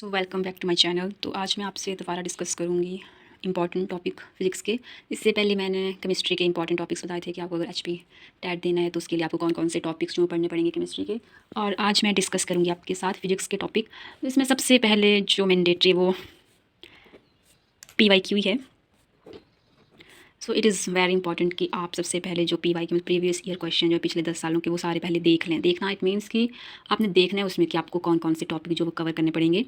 So welcome back to my channel. तो आज मैं आपसे दोबारा डिस्कस करूँगी इंपॉर्टेंट टॉपिक फिज़िक्स के। इससे पहले मैंने केमिस्ट्री के इंपॉर्टेंट टॉपिक्स बताए थे कि आपको अगर एचपी टैट देना है तो उसके लिए आपको कौन कौन से टॉपिक्स जो पढ़ने पड़ेंगे केमिस्ट्री के। और आज मैं डिस्कस करूँगी आपके साथ फिज़िक्स के टॉपिक। तो इसमें सबसे पहले जो मैंडेटरी वो PYQ ही है। So it is very important कि आप सबसे पहले जो PYQ में प्रीवियस ईयर क्वेश्चन जो पिछले 10 सालों के वो सारे पहले देख लें। देखना इट मीन्स कि आपने देखना है उसमें कि आपको कौन कौन से टॉपिक जो वो कवर करने पड़ेंगे।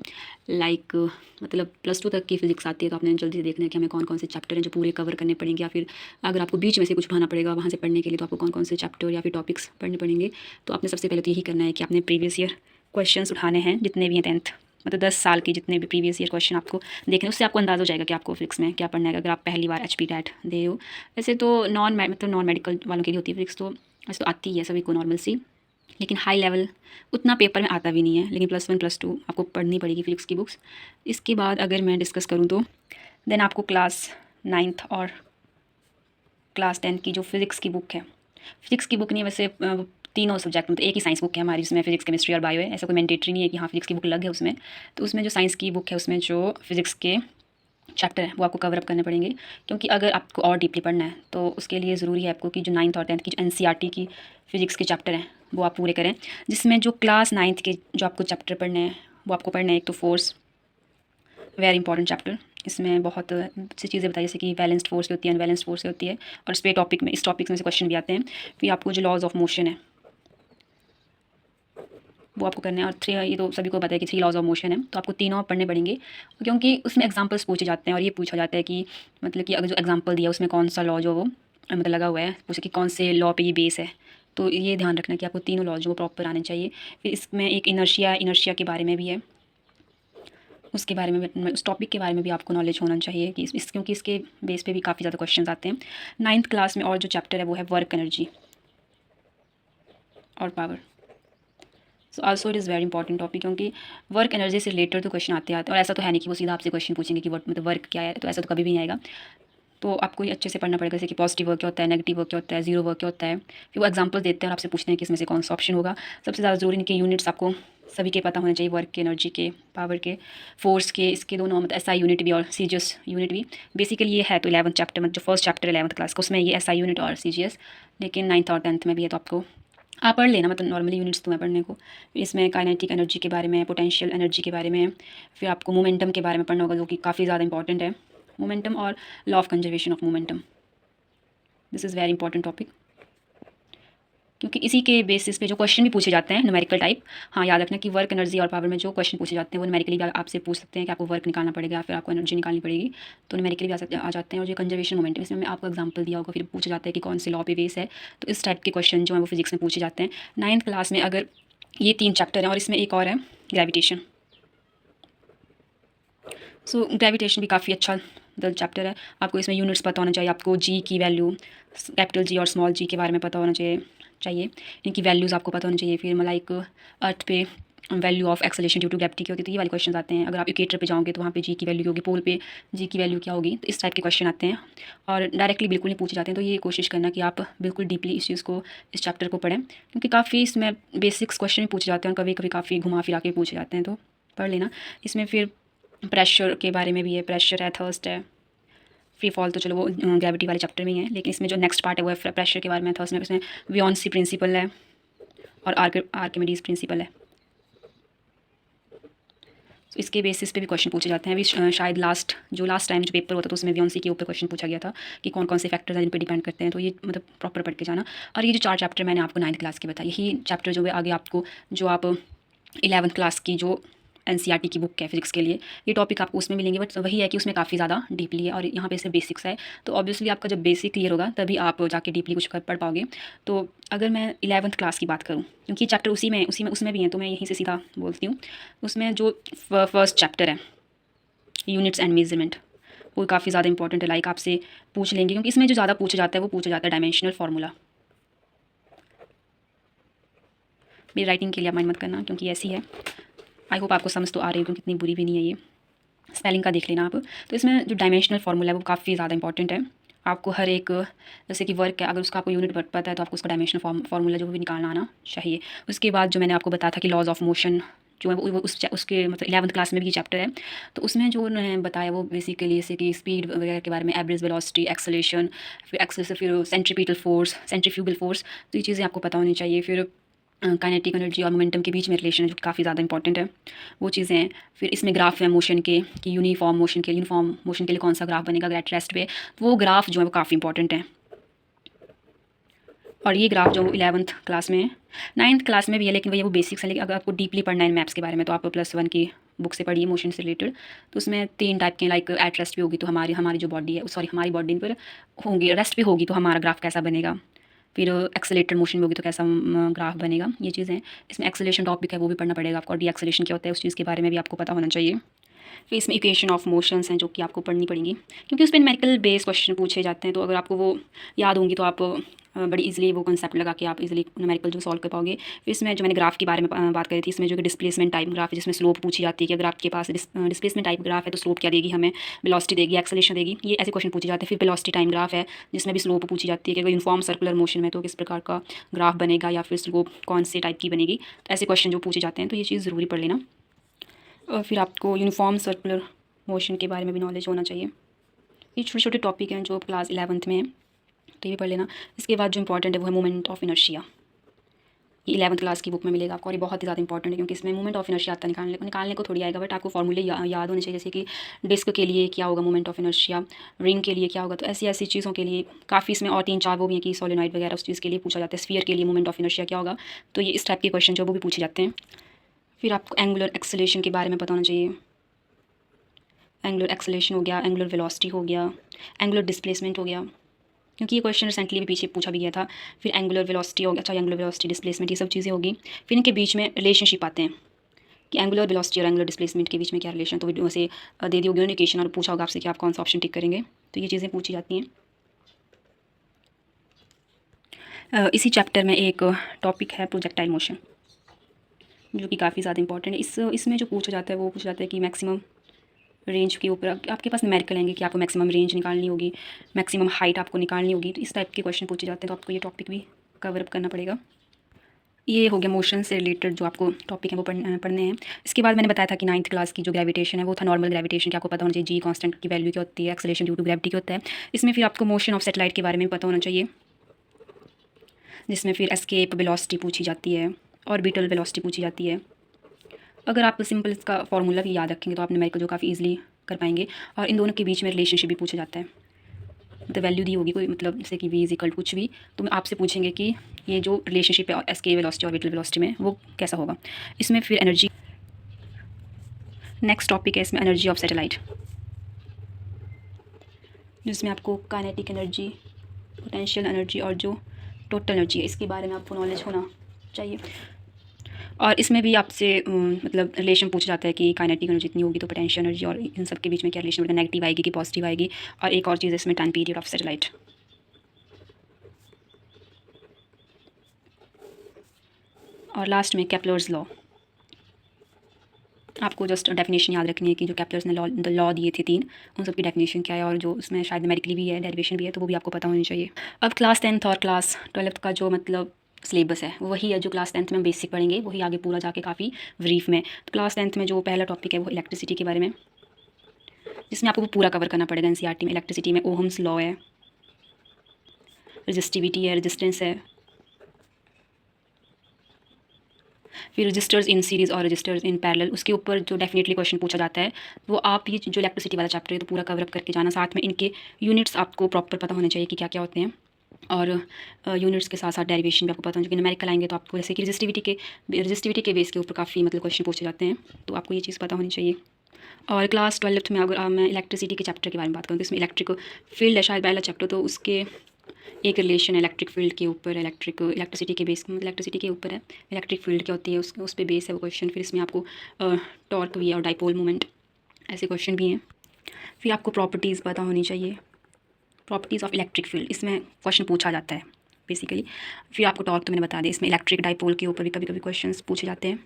लाइक मतलब +2 तक की फिजिक्स आती है तो आपने जल्दी से देखना है कि हमें कौन कौन से चैप्टर हैं जो पूरे कवर करने पड़ेंगे, या फिर अगर आपको बीच में से कुछ उठाना पड़ेगा वहाँ से पढ़ने के लिए तो आपको कौन कौन से चैप्टर या फिर टॉपिक्स पढ़ने पड़ेंगे। तो आपने सबसे पहले तो यही करना है कि आपने प्रीवियस ईयर क्वेश्चन उठाने हैं जितने भी हैं 10th मतलब 10 साल के जितने भी प्रीवियस ईयर क्वेश्चन आपको देखने, उससे आपको अंदाज़ा हो जाएगा कि आपको फिजिक्स में क्या पढ़ना है अगर आप पहली बार एचपी टैट दे हो। वैसे तो नॉन मेडिकल वालों के लिए होती है फिजिक्स, तो वैसे तो आती है सभी को नॉर्मल सी, लेकिन हाई लेवल उतना पेपर में आता भी नहीं है। लेकिन +1 +2 आपको पढ़नी पड़ेगी फिजिक्स की बुक्स। इसके बाद अगर मैं डिस्कस करूँ तो देन आपको क्लास 9th और क्लास 10 की जो फिज़िक्स की बुक है, फिज़िक्स की बुक नहीं है वैसे, तीनों सब्जेक्ट मतलब एक ही साइंस बुक है हमारी जिसमें फिजिक्स केमिस्ट्री और बायो है। ऐसा कोई मैंडेटरी नहीं है कि हाँ फिजिक्स की बुक अलग है उसमें। तो उसमें जो साइंस की बुक है उसमें जो फिजिक्स के चैप्टर हैं वो आपको कवर अप करने पड़ेंगे, क्योंकि अगर आपको और डीपली पढ़ना है तो उसके लिए ज़रूरी है आपको कि जो 9th और 10th की जो NCERT की फिजिक्स के चैप्टर हैं वो आप पूरे करें। जिसमें जो क्लास 9th के जो आपको चैप्टर पढ़ने हैं वो आपको पढ़ना है। एक तो फोर्स, वेरी इंपॉर्टेंट चैप्टर। इसमें बहुत सी चीज़ें बताई जैसे कि बैलेंस्ड फोर्स होती है, अनबैलेंस्ड फोर्स होती है, और इस टॉपिक में से क्वेश्चन भी आते हैं। फिर आपको जो लॉज ऑफ मोशन है वो आपको करना है। और ये तो सभी को पता है कि 3 लॉज ऑफ मोशन है, तो आपको तीनों पढ़ने पड़ेंगे, क्योंकि उसमें एग्जांपल्स पूछे जाते हैं और ये पूछा जाता है कि मतलब कि अगर जो एग्जांपल दिया उसमें कौन सा लॉ जो वो मतलब लगा हुआ है, पूछे कि कौन से लॉ पे ये बेस है। तो ये ध्यान रखना कि आपको तीनों लॉ जो वो प्रॉपर आने चाहिए। फिर इसमें एक इनर्शिया के बारे में भी है, उसके बारे में भी, उस टॉपिक के बारे में भी आपको नॉलेज होना चाहिए कि क्योंकि इसके बेस पे भी काफ़ी ज़्यादा क्वेश्चन आते हैं 9th क्लास में। और जो चैप्टर है वो है वर्क एनर्जी और power. So also it is very important topic, क्योंकि वर्क एनर्जी से रिलेटेड तो क्वेश्चन आते हैं। और ऐसा तो है नहीं कि वो सीधा आपसे क्वेश्चन पूछेंगे कि वर्क क्या है, तो ऐसा तो कभी भी नहीं आएगा। तो आपको ये अच्छे से पढ़ना पड़ेगा, जैसे कि पॉजिटिव वर्क क्या होता है, नेगेटिव वर्क क्या होता है, जीरो वर्क क्या होता है। फिर वो एग्जांपल देते हैं और आपसे पूछते हैं कि इसमें से कौन सा ऑप्शन होगा। सबसे ज़्यादा ज़रूरी नहीं कि यूनिट्स आपको सभी के पता होने चाहिए, वर्क के, एनर्जी के, पावर के, फोर्स के, इसके दोनों मतलब SI यूनिट भी और CGS यूनिट भी। बेसिकली ये है तो 11th चैप्टर में जो फर्स्ट चैप्टर 11th क्लास का उसमें ये SI यूनिट और CGS, लेकिन 9th और 10th में भी है तो आपको आप पढ़ लेना, मतलब नॉर्मली यूनिट्स तो है पढ़ने को। इसमें काइनेटिक एनर्जी के बारे में, पोटेंशियल एनर्जी के बारे में, फिर आपको मोमेंटम के बारे में पढ़ना होगा जो कि काफ़ी ज़्यादा इंपॉर्टेंट है। मोमेंटम और law of conservation of momentum, this is very important topic, क्योंकि इसी के बेसिस पे जो क्वेश्चन भी पूछे जाते हैं न्यूमेरिकल टाइप। हाँ याद रखना कि वर्क एनर्जी और पावर में जो क्वेश्चन पूछे जाते हैं वो न्यूमेरिकली भी आपसे पूछ सकते हैं कि आपको वर्क निकालना पड़ेगा या फिर आपको एनर्जी निकालनी पड़ेगी, तो न्यूमेरिकली भी आ जाते हैं। और जो कंजर्वेशन मोमेंटम इसमें आपको एग्जाम्पल दिया होगा, फिर पूछा जाता है कि कौन से लॉ पे बेस है। तो इस टाइप के क्वेश्चन जो है वो फिजिक्स में पूछे जाते हैं 9th क्लास में। अगर ये 3 चैप्टर हैं और इसमें एक और है ग्रेविटेशन। सो ग्रेविटेशन भी काफ़ी अच्छा चैप्टर है। आपको इसमें यूनिट्स पता होना चाहिए, आपको जी की वैल्यू, कैपिटल जी और स्मॉल जी के बारे में पता होना चाहिए, इनकी वैल्यूज़ आपको पता होनी चाहिए। फिर लाइक अर्थ पे value of acceleration due to gravity की होती है, तो ये वाले क्वेश्चन आते हैं। अगर आप इक्वेटर पे जाओगे तो वहाँ पे जी की वैल्यू होगी, पोल पे जी की वैल्यू क्या होगी, तो इस टाइप के क्वेश्चन आते हैं और डायरेक्टली बिल्कुल नहीं पूछे जाते हैं। तो ये कोशिश करना कि आप बिल्कुल डीपली इस चीज़ को, इस चैप्टर को पढ़ें, क्योंकि काफ़ी इसमें बेसिक्स क्वेश्चन भी पूछे जाते हैं और कभी कभी काफ़ी घुमा फिरा के पूछे जाते हैं, तो पढ़ लेना। इसमें फिर प्रेशर के बारे में भी है, प्रेशर है, थर्स्ट है, फ्री फॉल तो चलो वो ग्रेविटी वाले चैप्टर में ही है, लेकिन इसमें जो नेक्स्ट पार्ट है वो है प्रेशर के बारे में, थर्स्ट में इसमें वियोंसी प्रिंसिपल है और आर्किमिडीज प्रिंसिपल है। तो इसके बेसिस पे भी क्वेश्चन पूछे जाते हैं। अभी शायद लास्ट टाइम जो पेपर होता था उसमें वियोंसी के ऊपर क्वेश्चन पूछा गया था कि कौन कौन से फैक्टर्स हैं जिन पर डिपेंड करते हैं, तो ये मतलब प्रॉपर पढ़ के जाना। और ये जो 4 चैप्टर मैंने आपको 9th क्लास के बताया, यही चैप्टर जो है आगे आपको, जो आप 11th क्लास की जो NCERT की बुक है फिजिक्स के लिए, ये टॉपिक आपको उसमें मिलेंगे। बट वही है कि उसमें काफ़ी ज़्यादा डीपली है और यहाँ पे सिर्फ बेसिक्स है। तो ऑब्वियसली आपका जब बेसिक क्लियर होगा तभी आप जाके डीपली कुछ पढ़ पाओगे। तो अगर मैं 11th क्लास की बात करूँ, क्योंकि चैप्टर उसमें भी हैं, तो मैं यहीं से सीधा बोलती हूँ। उसमें जो फर्स्ट चैप्टर है यूनिट्स एंड मेजरमेंट, वो काफ़ी ज़्यादा इंपॉर्टेंट है। लाइक आपसे पूछ लेंगे, क्योंकि इसमें जो ज़्यादा पूछा जाता है वो पूछा जाता है डायमेंशनल फार्मूला। मेरी राइटिंग के लिए आप माइंड मत करना क्योंकि ऐसी है। आई होप आपको समझ तो आ रही है, क्योंकि इतनी बुरी भी नहीं है ये। स्पेलिंग का देख लेना आप। तो इसमें जो डायमेंशनल फार्मूला है वो काफ़ी ज़्यादा इंपॉर्टेंट है। आपको हर एक, जैसे कि वर्क है, अगर उसका आपको यूनिट पता है तो आपको उसका डायमेंशनल फार्मूला जो भी निकालना आना चाहिए। उसके बाद जो मैंने आपको बताया था कि लॉज ऑफ मोशन जो है वो उसके मतलब 11th क्लास में भी ये चैप्टर है। तो उसमें जो उन्होंने बताया वो बेसिकली जैसे कि स्पीड वगैरह के बारे में, एवरेज वेलोसिटी, एक्सेलेरेशन, फिर एक्सेल फिर सेंट्रीफ्यूगल फोर्स, तो ये चीज़ें आपको पता होनी चाहिए। फिर काइनेटिक एनर्जी और मोमेंटम के बीच में रिलेशन है जो काफ़ी ज़्यादा इंपॉर्टेंट है, वो चीज़ें हैं। फिर इसमें ग्राफ है मोशन के कि यूनिफॉर्म मोशन के लिए कौन सा ग्राफ बनेगा एट रेस्ट पे, वो ग्राफ जो है वो काफ़ी इंपॉर्टेंट है। और ये ग्राफ जो 11th क्लास में है, 9th क्लास में भी है, लेकिन वो बेसिक्स है। लेकिन अगर आपको डीपली पढ़ना है मैप्स के बारे में तो आप +1 की बुक से पढ़िए मोशन से रिलेटेड। तो उसमें 3 टाइप के, लाइक एट रेस्ट पे होगी तो हमारी जो बॉडी है, सॉरी हमारी बॉडी पर होंगी, रेस्ट पे होगी तो हमारा ग्राफ कैसा बनेगा, फिर एक्सेलेरेटेड मोशन में होगी तो कैसा ग्राफ बनेगा, ये चीज़ें। इसमें एक्सेलेरेशन टॉपिक है वो भी पढ़ना पड़ेगा आपको, और डी एक्सेलेरेशन क्या होता है उस चीज़ के बारे में भी आपको पता होना चाहिए। फिर इसमें इक्वेशन ऑफ मोशंस हैं जो कि आपको पढ़नी पड़ेंगी, क्योंकि उस पर न्यूमेरिकल बेस क्वेश्चन पूछे जाते हैं। तो अगर आपको वो याद होंगी तो आप बड़ी इजीली वो कंसेप्ट लगा के आप इजीली न्यूमेरिकल जो सॉल्व कर पाओगे। फिर इसमें जो मैंने ग्राफ के बारे में बात करी थी, इसमें जो कि डिस्प्लेसमेंट टाइप ग्राफ है जिसमें स्लोप पूछी जाती है कि अगर आपके पास डिस्प्लेसमेंट टाइप ग्राफ है तो स्लोप क्या देगी हमें, वेलोसिटी देगी, एक्सेलेरेशन देगी, ये ऐसे क्वेश्चन पूछे जाते हैं। फिर वेलोसिटी टाइम ग्राफ है जिसमें भी स्लोप पूछी जाती है कि अगर यूनिफॉर्म सर्कुलर मोशन में तो किस प्रकार का ग्राफ बनेगा, या फिर स्लोप कौन से टाइप की बनेगी, तो ऐसे क्वेश्चन जो पूछे जाते हैं तो ये चीज़ ज़रूरी पढ़ लेना। और फिर आपको यूनिफॉर्म सर्कुलर मोशन के बारे में भी नॉलेज होना चाहिए। ये छोटे छोटे टॉपिक हैं जो क्लास 11th में है, तो ये भी पढ़ लेना। इसके बाद जो इंपॉर्टेंट है वो है मोमेंट ऑफ इनर्शिया, ये 11th क्लास की बुक में मिलेगा आपको, और ये बहुत ही ज़्यादा इंपॉर्टेंट है क्योंकि इसमें मोमेंट ऑफ इनर्शिया आता निकालने को थोड़ी आएगा, बट आपको फॉर्मूले याद होने चाहिए। जैसे कि डिस्क के लिए क्या होगा मोमेंट ऑफ इनर्शिया, रिंग के लिए क्या होगा, तो ऐसी ऐसी चीज़ों के लिए काफ़ी इसमें और 3-4 वो भी हैं कि सोलेनॉइड वगैरह उस चीज़ के लिए पूछा जाता है। स्फीयर के लिए मोमेंट ऑफ इनर्शिया क्या होगा, तो ये इस टाइप के क्वेश्चन जो वो भी पूछे जाते हैं। फिर आपको एंगुलर एक्सेलेरेशन के बारे में पता होना चाहिए। एंगुलर एक्सेलेरेशन हो गया, एंगुलर वेलोसिटी हो गया, एंगुलर डिस्प्लेसमेंट हो गया, क्योंकि ये क्वेश्चन रिसेंटली भी पीछे पूछा भी गया था। फिर एंगुलर वेलोसिटी हो गया, अच्छा एंगुलर वेलोसिटी, डिस्प्लेसमेंट, ये सब चीज़ें होगी। फिर इनके बीच में रिलेशनशिप आते हैं कि एंगुलर वेलोसिटी और एंगुलर डिस्प्लेसमेंट के बीच में क्या रिलेशन, तो वीडियो से दे दी होगी नोटिफिकेशन और पूछा होगा आपसे कि आप कौन सा ऑप्शन टिक करेंगे, तो ये चीज़ें पूछी जाती हैं। इसी चैप्टर में एक टॉपिक है प्रोजेक्टाइल मोशन, जो कि काफ़ी ज़्यादा इंपॉर्टेंट है। इसमें जो पूछा जाता है वो पूछा जाता है कि मैक्सिमम रेंज के ऊपर आपके पास न्यूमेरिकल आएंगे कि आपको मैक्सिमम रेंज निकालनी होगी, मैक्सिमम हाइट आपको निकालनी होगी, तो इस टाइप के क्वेश्चन पूछे जाते हैं। तो आपको ये टॉपिक भी कवर अप करना पड़ेगा। ये हो गया मोशन से रिलेटेड जो आपको टॉपिक है वो पढ़ने हैं। इसके बाद मैंने बताया था कि 9th क्लास की जो ग्रेविटेशन है वो था नॉर्मल ग्रेविटेशन, कि आपको पता होना चाहिए जी कांस्टेंट की वैल्यू क्या होती है, एक्सेलेरेशन ड्यू टू ग्रेविटी क्या होता है। इसमें फिर आपको मोशन ऑफ सैटेलाइट के बारे में पता होना चाहिए, जिसमें फिर एस्केप वेलोसिटी पूछी जाती है, ऑर्बिटल वेलोसिटी पूछी जाती है। अगर आप सिंपल इसका फॉर्मूला भी याद रखेंगे तो आप न्यूमेरिकल जो काफ़ी ईजिली कर पाएंगे। और इन दोनों के बीच में रिलेशनशिप भी पूछा जाता है, मतलब वैल्यू दी होगी कोई, मतलब जैसे कि v इक्वल कुछ भी, तो आपसे पूछेंगे कि ये जो रिलेशनशिप है एस्केप वेलोसिटी ऑर्बिटल वेलोसिटी में वो कैसा होगा। इसमें फिर एनर्जी, नेक्स्ट टॉपिक है इसमें एनर्जी ऑफ सैटेलाइट, जिसमें आपको काइनेटिक एनर्जी, पोटेंशियल एनर्जी और जो टोटल एनर्जी है इसके बारे में आपको नॉलेज होना चाहिए। और इसमें भी आपसे मतलब रिलेशन पूछा जाता है कि काइनेटिक एनर्जी इतनी होगी तो पोटेंशियल एनर्जी, और इन सब के बीच में क्या रिलेशन होगा, नेगेटिव आएगी कि पॉजिटिव आएगी। और एक और चीज़ इसमें टाइम पीरियड ऑफ सैटेलाइट। और लास्ट में केपलर्स लॉ, आपको जस्ट डेफिनेशन याद रखनी है कि जो केपलर्स ने लॉ दिए थे 3, उन सब की डेफिनेशन क्या है, और जो उसमें शायद न्यूमेरिकली भी है, डेरिवेशन भी है, तो वो भी आपको पता होनी चाहिए। अब क्लास 10th और क्लास 12th का जो मतलब सिलेबस है वही है जो क्लास 10th में बेसिक पढ़ेंगे, वही आगे पूरा जाके काफ़ी ब्रीफ में। तो क्लास 10th में जो पहला टॉपिक है वो इलेक्ट्रिसिटी के बारे में, जिसमें आपको वो पूरा कवर करना पड़ेगा एनसीईआरटी में। इलेक्ट्रिसिटी में ओहम्स लॉ है, रजिस्टिविटी है, रेजिस्टेंस है, फिर रजिस्टर्स इन सीरीज़ और रजिस्टर्स इन पैरेलल, उसके ऊपर जो डेफिनेटली क्वेश्चन पूछा जाता है वो आप ये जो इलेक्ट्रिसिटी वाला चैप्टर है तो पूरा कवर अप करके जाना। साथ में इनके यूनिट्स आपको प्रॉपर पता होने चाहिए कि क्या क्या होते हैं, और यूनिट्स के साथ साथ डेरिवेशन भी आपको पता होना चाहिए। न्यूमेरिकल आएंगे तो आपको जैसे कि रजिस्टिविटी के बेस के ऊपर काफ़ी मतलब क्वेश्चन पूछे जाते हैं, तो आपको ये चीज़ पता होनी चाहिए। और क्लास 12th में अगर मैं इलेक्ट्रिसिटी के चैप्टर के बारे में बात करूँ तो इसमें इलेक्ट्रिक फील्ड है शायद पहला चैप्टर, तो उसके एक रिलेशन इलेक्ट्रिक फील्ड के ऊपर, इलेक्ट्रिसिटी के बेस, इलेक्ट्रिसिटी के ऊपर है, इलेक्ट्रिक फील्ड क्या होती है उस पर बेस है वो क्वेश्चन। फिर इसमें आपको टॉर्क भी है और डाइपोल मोमेंट, ऐसे क्वेश्चन भी हैं। फिर आपको प्रॉपर्टीज़ पता होनी चाहिए, प्रॉपर्टीज़ ऑफ इलेक्ट्रिक फील्ड, इसमें क्वेश्चन पूछा जाता है बेसिकली। फिर आपको टॉर्क तो मैंने बता दिया, इसमें इलेक्ट्रिक डाइपोल के ऊपर भी कभी कभी क्वेश्चन पूछे जाते हैं।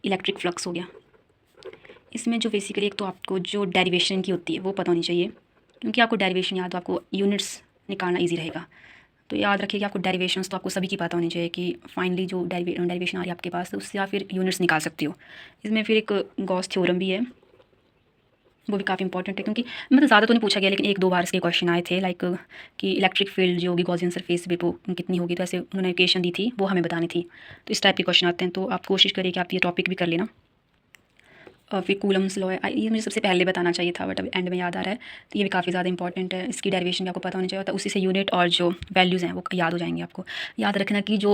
इलेक्ट्रिक फ्लक्स हो गया, इसमें जो बेसिकली एक तो आपको जो डेरिवेशन की होती है वो पता होनी चाहिए, क्योंकि आपको डेरिवेशन याद तो आपको यूनिट्स निकालना ईजी रहेगा। तो याद रखिए कि आपको डेरिवेशंस तो आपको सभी की पता होनी चाहिए कि फाइनली जो डेरिवेशन आ रही है आपके पास, तो उससे आप फिर यूनिट्स निकाल सकते हो। इसमें फिर एक गॉस थ्योरम भी है, वो भी काफ़ी इंपॉर्टेंट है, क्योंकि मतलब ज़्यादा तो नहीं पूछा गया लेकिन एक दो बार इसके क्वेश्चन आए थे, लाइक कि इलेक्ट्रिक फील्ड जो होगी गॉसियन सरफेस पे वो कितनी होगी, तो ऐसे उन्होंने इक्वेशन दी थी, वो हमें बतानी थी। तो इस टाइप के क्वेश्चन आते हैं, तो आप कोशिश करिए कि आप ये टॉपिक भी कर लेना। और फिर कूलम्स लॉ है, ये मुझे सबसे पहले बताना चाहिए था बट अब एंड में याद आ रहा है। तो ये भी काफ़ी ज़्यादा इंपॉर्टेंट है, इसकी डेरिवेशन भी आपको पता होनी चाहिए, तो उसी से यूनिट और जो वैल्यूज़ हैं वो याद हो जाएंगे आपको। याद रखना कि जो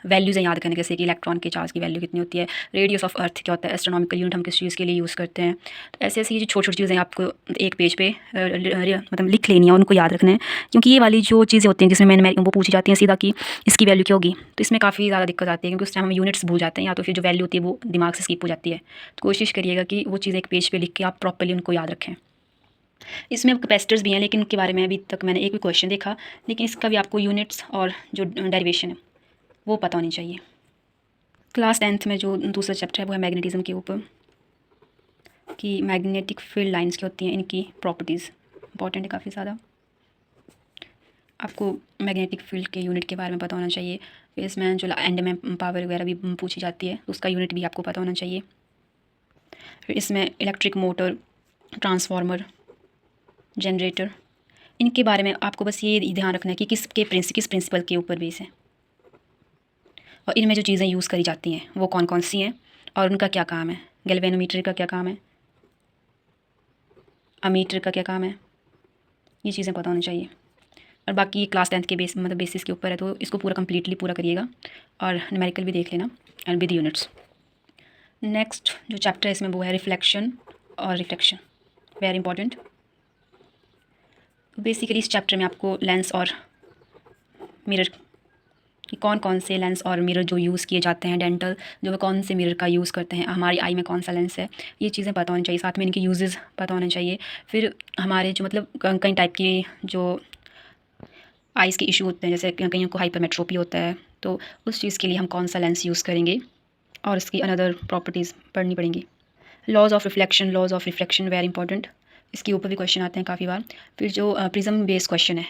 वैल्यूज़ हैं याद करने, जैसे कि इलेक्ट्रॉन के चार्ज की वैल्यू कितनी होती है, रेडियस ऑफ अर्थ क्या होता है, एस्ट्रोनॉमिकल यूनिट हम किस चीज़ के लिए यूज़ करते हैं। तो ऐसे ऐसी जो छोटी छोटी चीज़ें आपको एक पेज पे मतलब लिख लेनी है, उनको याद रखना है, क्योंकि ये वाली जो चीज़ें होती हैं जिसमें मैंने वो पूछी जाती हैं सीधा कि इसकी वैल्यू क्या होगी, तो इसमें काफ़ी ज़्यादा दिक्कत आती है, क्योंकि उस टाइम हम यूनिट्स भूल जाते हैं या तो फिर जो वैल्यू होती है वो दिमाग से स्किप हो जाती है। तो कोशिश करिएगा कि वो चीज़ें एक पेज पे लिख के आप प्रॉपर्ली उनको याद रखें। इसमें कैपेसिटर्स भी हैं, लेकिन उनके बारे में अभी तक मैंने एक भी क्वेश्चन देखा, लेकिन इसका भी आपको यूनिट्स और जो डेरिवेशन है वो पता होनी चाहिए। क्लास 10th में जो दूसरा चैप्टर है वो है मैग्नेटिज्म के ऊपर, कि मैग्नेटिक फील्ड लाइंस क्या होती हैं, इनकी प्रॉपर्टीज़ इंपॉर्टेंट है काफ़ी ज़्यादा। आपको मैग्नेटिक फील्ड के यूनिट के बारे में पता होना चाहिए। फिर इसमें जो एंड में पावर वगैरह भी पूछी जाती है, तो उसका यूनिट भी आपको पता होना चाहिए। फिर इसमें इलेक्ट्रिक मोटर, ट्रांसफार्मर, जनरेटर, इनके बारे में आपको बस ये ध्यान रखना है कि किस प्रिंसिपल के ऊपर बेस है, और इनमें जो चीज़ें यूज़ करी जाती हैं वो कौन कौन सी हैं और उनका क्या काम है। गैल्वेनोमीटर का क्या काम है, अमीटर का क्या काम है, ये चीज़ें पता होनी चाहिए। और बाकी क्लास 10th के बेसिस के ऊपर है, तो इसको पूरा कम्प्लीटली पूरा करिएगा, और न्यूमेरिकल भी देख लेना एंड विद यूनिट्स। नेक्स्ट जो चैप्टर है इसमें वो है रिफ्लेक्शन और रिफ्लेक्शन, वेरी इंपॉर्टेंट। बेसिकली इस चैप्टर में आपको लेंस और मिरर कि कौन कौन से लेंस और मिरर जो यूज़ किए जाते हैं, डेंटल जो वो कौन से मिरर का यूज़ करते हैं, हमारी आई में कौन सा लेंस है, ये चीज़ें पता होनी चाहिए। साथ में इनके यूजेस पता होने चाहिए। फिर हमारे जो मतलब कई टाइप की जो आइज़ के इशू होते हैं, जैसे कईयों को हाइपरमेट्रोपी होता है, तो उस चीज़ के लिए हम कौन सा लेंस यूज़ करेंगे, और इसकी अनदर प्रॉपर्टीज़ पढ़नी पड़ेंगी। Laws of reflection very important, इसके ऊपर भी क्वेश्चन आते हैं काफ़ी बार। फिर जो प्रिज्म बेस्ड क्वेश्चन है,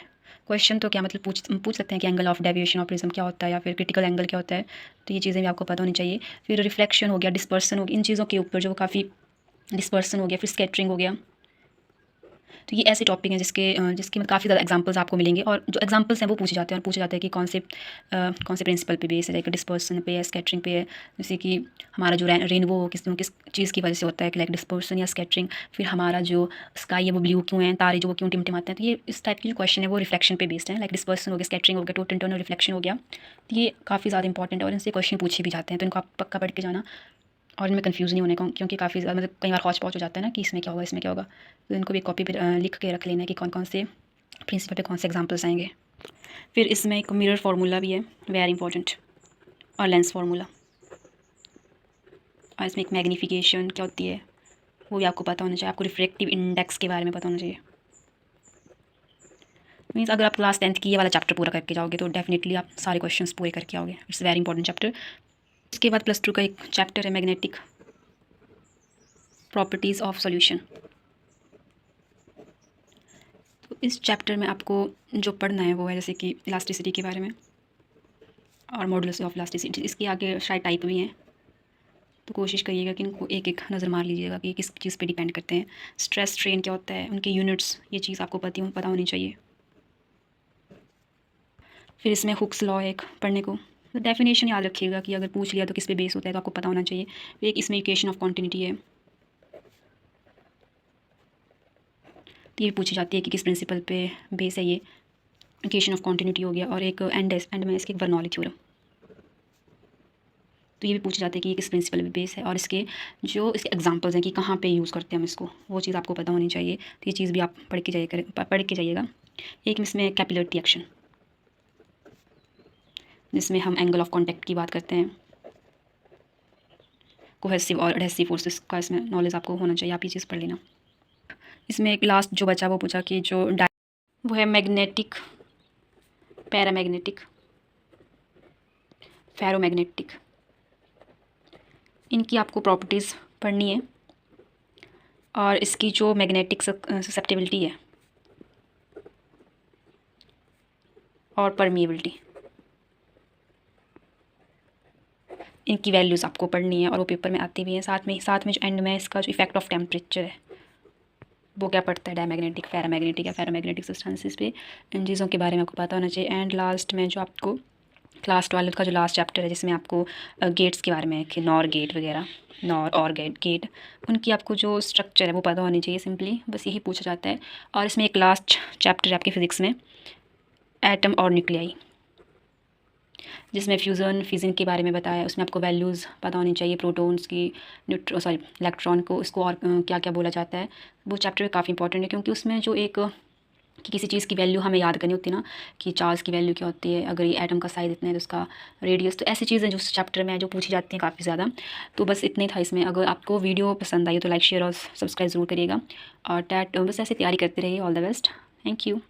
क्वेश्चन तो क्या मतलब पूछ सकते हैं कि angle of deviation of prism क्या होता है, या फिर क्रिटिकल एंगल क्या होता है, तो ये चीज़ें भी आपको पता होनी चाहिए। फिर रिफ्लेक्शन हो गया, डिस्पर्सन हो गया, इन चीज़ों के ऊपर जो काफ़ी डिस्पर्सन हो गया, फिर स्कैटरिंग हो गया। तो ये ऐसे टॉपिक हैं जिसके में काफ़ी ज़्यादा एग्जांपल्स आपको मिलेंगे, और जो एग्जांपल्स हैं वो पूछे जाते हैं, और पूछे जाते हैं कि कौन से प्रिंसिपल पे बेस है, लाइक डिस्पर्सन पे है, स्कैटरिंग पे है। जैसे कि हमारा जो रेनबो किस चीज़ की वजह से होता है, कि लाइक डिस्पर्सन या स्कैटरिंग। फिर हमारा जो स्काई है वो ब्लू क्यों है, तारे जो वो क्यों टिमटिमाते हैं। तो ये इस टाइप की जो क्वेश्चन है वो रिफ्लेक्शन पे बेस्ड है, लाइक डिस्पर्सन हो गया, स्कैटरिंग हो गया, टोटल इंटरनल रिफ्लेक्शन हो गया। तो ये काफ़ी ज़्यादा इंपॉर्टेंट है, और इनसे क्वेश्चन पूछे भी जाते हैं, तो इनको आप पक्का पढ़ के जाना, और इनमें कंफ्यूज नहीं होने का, क्योंकि काफ़ी ज़्यादा मतलब कई बार हौच पौच हो जाता है ना कि इसमें क्या होगा, इसमें क्या होगा। तो इनको भी कॉपी पर लिख के रख लेना है कि कौन कौन से प्रिंसिपल पे कौन से एग्जांपल्स आएंगे। फिर इसमें एक मिरर फार्मूला भी है, वेरी इंपॉर्टेंट, और लेंस फार्मूला, और इसमें एक मैग्नीफिकेशन क्या होती है वो भी आपको पता होना चाहिए। आपको रिफ्रैक्टिव इंडेक्स के बारे में पता होना चाहिए। मीन्स अगर आप क्लास 10th की ये वाला चैप्टर पूरा करके जाओगे तो डेफिनेटली आप सारे क्वेश्चंस पूरे करके आओगे। It's very important chapter. इसके बाद +2 का एक चैप्टर है मैग्नेटिक प्रॉपर्टीज़ ऑफ सॉल्यूशन। तो इस चैप्टर में आपको जो पढ़ना है वो है जैसे कि इलास्टिसिटी के बारे में और मॉडुलस ऑफ इलास्टिसिटी। इसके आगे शायद टाइप भी हैं, तो कोशिश करिएगा कि इनको एक एक नज़र मार लीजिएगा कि किस चीज़ पे डिपेंड करते हैं। स्ट्रेस स्ट्रेन क्या होता है, उनके यूनिट्स, ये चीज़ आपको पता होनी चाहिए। फिर इसमें हुक्स लॉ एक पढ़ने को, तो डेफिनेशन याद रखिएगा कि अगर पूछ लिया तो किस पे बेस होता है, तो आपको पता होना चाहिए। फिर एक इसमें इक्वेशन ऑफ कॉन्टिन्यूटी है, तो ये पूछी जाती है कि किस प्रिंसिपल पे बेस है ये। इक्वेशन ऑफ कॉन्टिन्यूटी हो गया, और एक एंड में इसके बर्नौली थ्योरम, तो ये भी पूछे जाते हैं कि ये किस प्रिंसिपल पे बेस है, और इसके एग्जांपल्स हैं कि कहाँ पे यूज़ करते हैं हम इसको, वो चीज़ आपको पता होनी चाहिए। तो ये चीज़ भी आप पढ़ के जाइएगा। एक इसमें कैपिलरी एक्शन, जिसमें हम एंगल ऑफ कॉन्टैक्ट की बात करते हैं। कोहेसिव और एडहेसिव फोर्सेस का इसमें नॉलेज आपको होना चाहिए, आप ये चीज़ पढ़ लेना। इसमें एक लास्ट जो बचा वो पूछा कि वो है मैग्नेटिक, पैरामैग्नेटिक, फेरोमैग्नेटिक, इनकी आपको प्रॉपर्टीज़ पढ़नी है, और इसकी जो मैग्नेटिक ससेप्टिबिलिटी है और परमिएबिलिटी, इनकी वैल्यूज़ आपको पढ़नी है और वो पेपर में आती भी हैं। साथ में जो एंड में इसका जो इफेक्ट ऑफ टेम्परेचर है वो क्या पड़ता है, डायमैग्नेटिक, पैरामैग्नेटिक या फेरोमैग्नेटिक सब्सटेंसेस पे, इन चीज़ों के बारे में आपको पता होना चाहिए। एंड लास्ट में जो आपको क्लास 12 का जो लास्ट चैप्टर है जिसमें आपको गेट्स के बारे में है कि नॉर गेट वगैरह, नॉर और गेट उनकी आपको जो स्ट्रक्चर है वो पता होनी चाहिए। सिंपली बस यही पूछा जाता है। और इसमें एक लास्ट चैप्टर है आपकी फ़िज़िक्स में एटम और न्यूक्लियाई, जिसमें फ्यूज़न फिज़न के बारे में बताया है। उसमें आपको वैल्यूज़ पता होनी चाहिए, प्रोटॉन्स की, इलेक्ट्रॉन को, इसको और क्या क्या बोला जाता है। वो चैप्टर काफ़ी इंपॉर्टेंट है क्योंकि उसमें जो एक कि किसी चीज़ की वैल्यू हमें याद करनी होती है ना, कि चार्ज की वैल्यू क्या होती है, अगर ये एटम का साइज़ इतना है तो उसका रेडियस, तो ऐसी चीज़ें जो उस चैप्टर में जो पूछी जाती हैं काफ़ी ज़्यादा। तो बस इतना ही था इसमें। अगर आपको वीडियो पसंद आई तो लाइक शेयर और सब्सक्राइब ज़रूर करिएगा और बस ऐसे तैयारी करते रहिए। All the best, thank you.